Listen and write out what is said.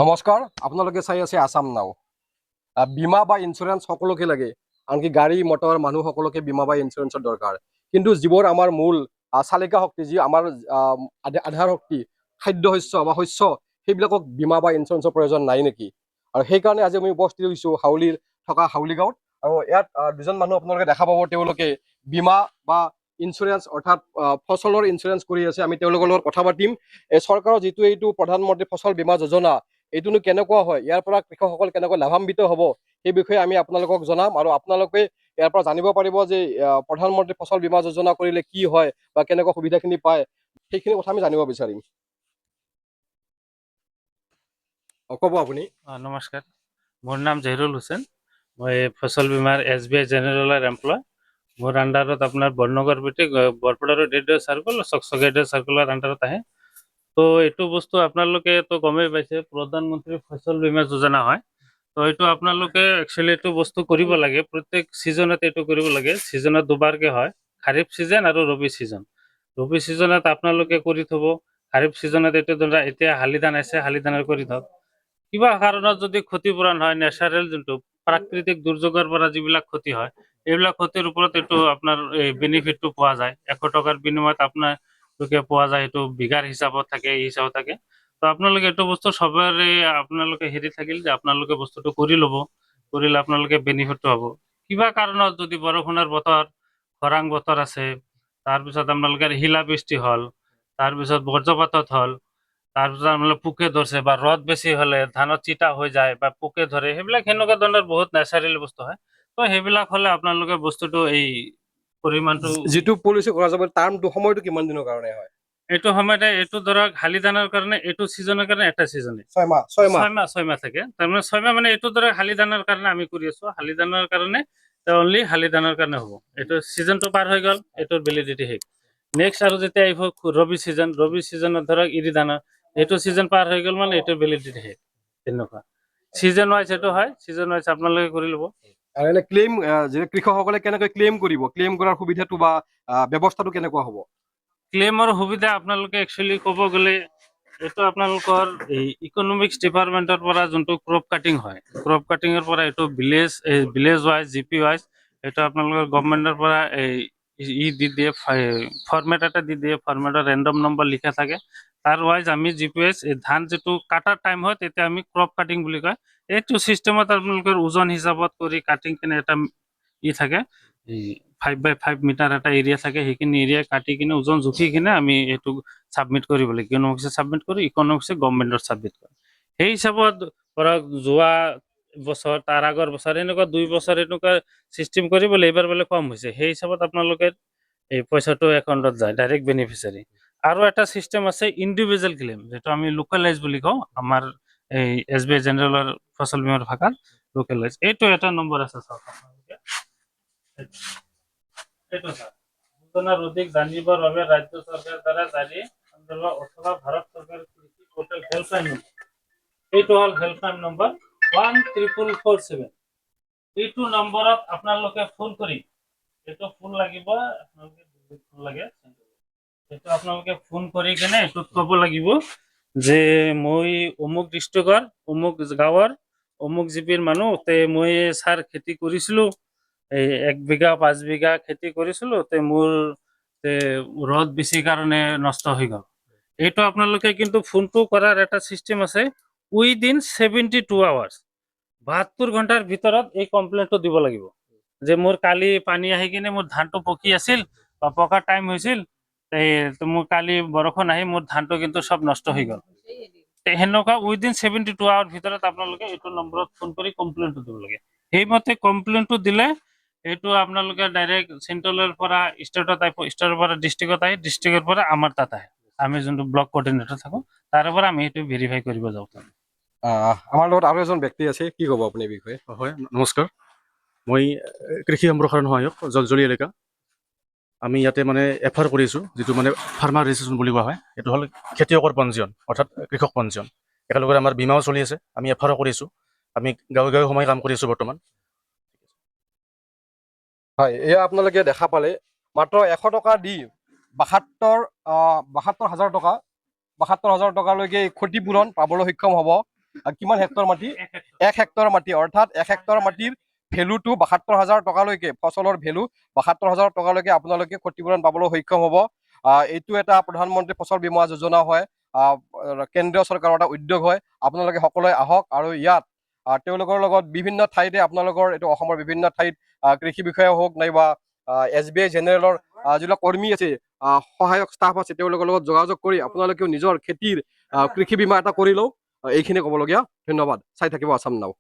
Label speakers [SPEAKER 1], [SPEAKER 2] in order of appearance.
[SPEAKER 1] নমস্কাৰ, আপোনালোকে চাই আছে আসাম নাও। বীমা বা ইঞ্চুৰেঞ্চ সকলোকে লাগে, আনকি গাড়ী মটৰ মানুহ সকলোকে বীমা বা ইঞ্চুৰেঞ্চৰ দৰকাৰ। কিন্তু যিবোৰ আমাৰ মূল চালিকা শক্তি, যি আমাৰ আধাৰ শক্তি, খাদ্য শস্য বা শস্য, সেইবিলাকক বীমা বা ইঞ্চুৰেঞ্চৰ প্ৰয়োজন নাই নেকি? আৰু সেইকাৰণে আজি আমি উপস্থিত হৈছোঁ হাউলিৰ থকা হাউলি গাঁৱত। আৰু ইয়াত দুজন মানুহ আপোনালোকে দেখা পাব, তেওঁলোকে বীমা বা ইঞ্চুৰেঞ্চ অৰ্থাৎ ফচলৰ ইঞ্চুৰেঞ্চ কৰি আছে। আমি তেওঁলোকৰ লগত কথা পাতিম। চৰকাৰৰ যিটো এইটো প্ৰধানমন্ত্ৰী ফচল বীমা যোজনা, এইটোনো কেনেকুৱা হয়, ইয়াৰ পৰা কৃষকসকল কেনেকৈ লাভান্বিত হ'ব, সেই বিষয়ে আমি আপোনালোকক জনাম। আৰু আপোনালোকে ইয়াৰ পৰা জানিব পাৰিব যে প্ৰধানমন্ত্ৰী ফচল বীমা যোজনা কৰিলে কি হয় বা কেনেকুৱা সুবিধাখিনি পায়, সেইখিনি কথা আমি জানিব বিচাৰিম। ক'ব আপুনি।
[SPEAKER 2] নমস্কাৰ, মোৰ নাম জহিৰুল হুছেইন। মই ফচল বীমাৰ SBI জেনেৰেলৰ এমপ্লয়। মোৰ আণ্ডাৰত আপোনাৰ বৰনগৰ ভিত্তিক বৰপেটা ৰোড চাৰ্কল, চকচকে চাৰ্কলৰ আণ্ডাৰত আহে। তো এইটো বস্তু আপোনালোকে তো গমেই পাইছে, প্ৰধানমন্ত্ৰী ফচল বীমা যোজনা হয়। তো এইটো আপোনালোকে একচুৱেলি এইটো বস্তু কৰিব লাগে, প্ৰত্যেক ছিজনত এইটো কৰিব লাগে। ছিজনত দুবাৰকৈ হয়, খাৰিফ ছিজন আৰু ৰবি ছিজন। ৰবি ছিজনত আপোনালোকে কৰি থ'ব, খাৰিফ ছিজনত এইটো ধৰা এতিয়া শালি ধান আছে, শালি ধানৰ কৰি থওক। কিবা কাৰণত যদি ক্ষতিপূৰণ হয়, নেচাৰেল যোনটো প্ৰাকৃতিক দুৰ্যোগৰ পৰা যিবিলাক ক্ষতি হয়, এইবিলাক ক্ষতিৰ ওপৰত এইটো আপোনাৰ এই বেনিফিটটো পোৱা যায়। 100 টকাৰ বিনিময়ত আপোনালোকে পোৱা যায়, এইটো বিঘাৰ হিচাপত থাকে, এই হিচাপত থাকে। তো আপোনালোকে এইটো বস্তু সবৰে আপোনালোকে থাকিল যে আপোনালোকে বস্তুটো কৰি ল'ব, কৰিলে আপোনালোকে বেনিফিটটো হ'ব। কিবা কাৰণত যদি বৰষুণৰ বতৰ, খৰাং বতৰ আছে, তাৰপিছত আপোনালোকে শিলাবৃষ্টি হ'ল, তাৰপিছত বজ্ৰপাতত হ'ল, তাৰপিছত আপোনালোকে পোকে ধৰছে বা ৰ'দ বেছি হ'লে ধানত চিটা হৈ যায় বা পোকে ধৰে, সেইবিলাক সেনেকুৱা ধৰণৰ বহুত নেচাৰেল বস্তু হয়। তো সেইবিলাক হ'লে আপোনালোকে বস্তুটো এই পৰিমাণটো
[SPEAKER 1] যিটো পলিচি কৰা যাব, টাৰ্মটো সময়টো কিমান দিনৰ কাৰণে হয়?
[SPEAKER 2] এইটো সময়তে এইটো ধৰক শালি ধানৰ কাৰণে এইটো ছিজনৰ কাৰণে এটা ছিজনে
[SPEAKER 1] 6 মাহ
[SPEAKER 2] 6 মাহ থাকে। তাৰমানে 6 মাহ মানে এইটো ধৰক শালি ধানৰ কাৰণে আমি কৰি আছোঁ, শালি ধানৰ কাৰণে অনলি শালি ধানৰ কাৰণে হ'ব। এইটো ছিজনটো পাৰ হৈ গ'ল, এইটোৰ ভেলিডিটি শেষ। নেক্সট আৰু যেতিয়া আহিব ৰবি ছিজনত ধৰক ইৰি ধানৰ এইটো ছিজন পাৰ হৈ গ'ল, মানে এইটোৰ ভেলিডিটি শেষ। তেনেকুৱা ছিজন ৱাইজ এইটো হয়, ছিজন ৱাইজ আপোনালোকে কৰি ল'ব।
[SPEAKER 1] আৰু এনে ক্লেইম যে কৃষকসকলে কেনেকৈ ক্লেইম কৰিব, ক্লেইম কৰাৰ সুবিধাটো বা ব্যৱস্থাটো কেনেকুৱা হ'ব?
[SPEAKER 2] ক্লেইমৰ সুবিধা আপোনালোকে একচুৱেলি ক'ব গ'লে এইটো আপোনালোকৰ এই ইকনমিক্স ডিপাৰ্টমেণ্টৰ পৰা যোনটো ক্ৰপ কাটিং হয়, ক্ৰপ কাটিঙৰ পৰা এইটো ভিলেজ ৱাইজ GP ৱাইজ এইটো আপোনালোকৰ গভৰ্ণমেণ্টৰ পৰা দি দিয়ে, ফৰ্মেট এটা দি দিয়ে, ফৰ্মেটত ৰেণ্ডম নম্বৰ লিখা থাকে। তাৰ ৱাইজ আমি GPS ধান যিটো কাটাৰ টাইম হয়, তেতিয়া আমি ক্ৰপ কাটিং বুলি কয়। এইটো ছিষ্টেমত আপোনালোকৰ ওজন হিচাপত কৰি কাটিং কিনে এটা থাকে, 5x5 মিটাৰ এটা এৰিয়া থাকে, সেইখিনি এৰিয়া কাটি কিনে ওজন জুখি কিনে আমি এইটো ছাবমিট কৰিব লাগে। ইকনমিক্সে ছাবমিট কৰি, ইকনমিক্সে গভৰ্ণমেণ্টত ছাবমিট কৰে। সেই হিচাপত ধৰক যোৱা বছৰ, তাৰ আগৰ বছৰ, এনেকুৱা 2 বছৰ এনেকুৱা চিষ্টেম কৰিব লাগিব। এইবাৰ বোলে কম হৈছে, সেই হিচাপত আপোনালোকে এই পইচাটো একাউণ্টত যায়, ডাইৰেক্ট বেনিফিচিয়াৰী। আৰু এটা চিষ্টেম আছে ইণ্ডিভিজুৱেল ক্লেইম, যিটো আমি লোকেলাইজ বুলি কওঁ, আমাৰ এই SBI জেনেৰেলৰ ফচল বীমাৰ ভাষাত লোকেলাইজ। এইটো এটা নম্বৰ আছে, চাওক আপোনালোকে এইটো চাওক, যোজনাৰ অধিক জানিবৰ বাবে ৰাজ্য চৰকাৰৰ দ্বাৰা জাৰি অথবা ভাৰত চৰকাৰৰ কৃষি পোৰ্টেল হেল্পলাইন নম্বৰ, এইটো হ'ল হেল্পলাইন নম্বৰ 14447। এইটো নম্বৰত আপোনালোকে ফোন কৰি, এইটো ফোন লাগিব আপোনালোকে, ফোন লাগে, এইটো আপোনালোকে ফোন কৰি কেনে এইটোত ক'ব লাগিব যে মই অমুক ডিষ্ট্ৰিক্টৰ অমুক গাঁৱৰ অমুক জিপিৰ মানুহ, তে মই ছাৰ খেতি কৰিছিলোঁ, এই 1 বিঘা 5 বিঘা খেতি কৰিছিলোঁ, তে মোৰ ৰ'দ বেছি কাৰণে নষ্ট হৈ গ'ল। এইটো আপোনালোকে কিন্তু ফোনটো কৰাৰ এটা চিষ্টেম আছে, উইদিন 72 আৱাৰ্ছ, 72 ঘণ্টাৰ ভিতৰত এই কমপ্লেইনটো দিব লাগিব যে মোৰ কালি পানী আহি কিনে মোৰ ধানটো পকি আছিল বা পকাৰ টাইম হৈছিল, মোৰ কালি বৰষুণ আহি মোৰ ধানটো কিন্তু চব নষ্ট হৈ গ'ল। সেনেকুৱা উইদিন 72 আৱাৰৰ ভিতৰত আপোনালোকে এইটো নম্বৰত ফোন কৰি কমপ্লেইনটো দিব লাগে। সেইমতে কমপ্লেইনটো দিলে এইটো আপোনালোকে ডাইৰেক্ট চেণ্ট্ৰেলৰ পৰা ষ্টেটত আহিব, ষ্টেটৰ পৰা ডিষ্ট্ৰিক্টত আহি, ডিষ্ট্ৰিক্টৰ পৰা আমাৰ তাত আহে। আমি যোনটো ব্লক কোঅৰ্ডিনেটৰ থাকোঁ, তাৰ পৰা আমি সেইটো ভেৰিফাই কৰিব যাওঁ।
[SPEAKER 1] আমাৰ লগত আৰু এজন ব্যক্তি আছে, কি ক'ব আপুনি এই বিষয়ে?
[SPEAKER 3] হয়, নমস্কাৰ। মই কৃষি সম্প্ৰসাৰণ সহায়ক, জলজলি এলেকা। আমি ইয়াতে মানে FR কৰিছোঁ, যিটো মানে ফাৰ্মাৰ ৰেজিষ্ট্ৰেশ্যন বুলি কোৱা হয়। এইটো হ'ল খেতিয়কৰ পঞ্জীয়ন, অৰ্থাৎ কৃষক পঞ্জীয়ন। একেলগে আমাৰ বীমাও চলি আছে, আমি FR কৰিছোঁ। আমি গাঁৱে গাঁৱে সোমাই কাম কৰি আছোঁ বৰ্তমান।
[SPEAKER 1] হয়, এয়া আপোনালোকে দেখা পালে, মাত্ৰ 100 টকা দি 72,000 টকা, 72,000 টকালৈকে ক্ষতিপূৰণ পাবলৈ সক্ষম হ'ব কিমান হেক্টৰ মাটি?
[SPEAKER 2] 1 হেক্টৰ
[SPEAKER 1] 1 হেক্টৰ মাটি, অৰ্থাৎ 1 হেক্টৰ মাটিৰ ভেলুটো 72,000 টকালৈকে, ফচলৰ ভেলু 72,000 টকালৈকে আপোনালোকে ক্ষতিপূৰণ পাবলৈ সক্ষম হ'ব। এইটো এটা প্ৰধানমন্ত্ৰী ফচল বীমা যোজনা হয়, কেন্দ্ৰীয় চৰকাৰৰ এটা উদ্যোগ হয়। আপোনালোকে সকলোৱে আহক আৰু ইয়াত তেওঁলোকৰ লগত বিভিন্ন ঠাইতে আপোনালোকৰ এইটো অসমৰ বিভিন্ন ঠাইত কৃষি বিষয়া হওক নাইবা SBI জেনেৰেলৰ যিবিলাক কৰ্মী আছে, সহায়ক ষ্টাফ আছে, তেওঁলোকৰ লগত যোগাযোগ কৰি আপোনালোকেও নিজৰ খেতিৰ কৃষি বীমা এটা কৰি লওক। এইখিনি ক'বলগীয়া। ধন্যবাদ। চাই থাকিব আছাম নাও।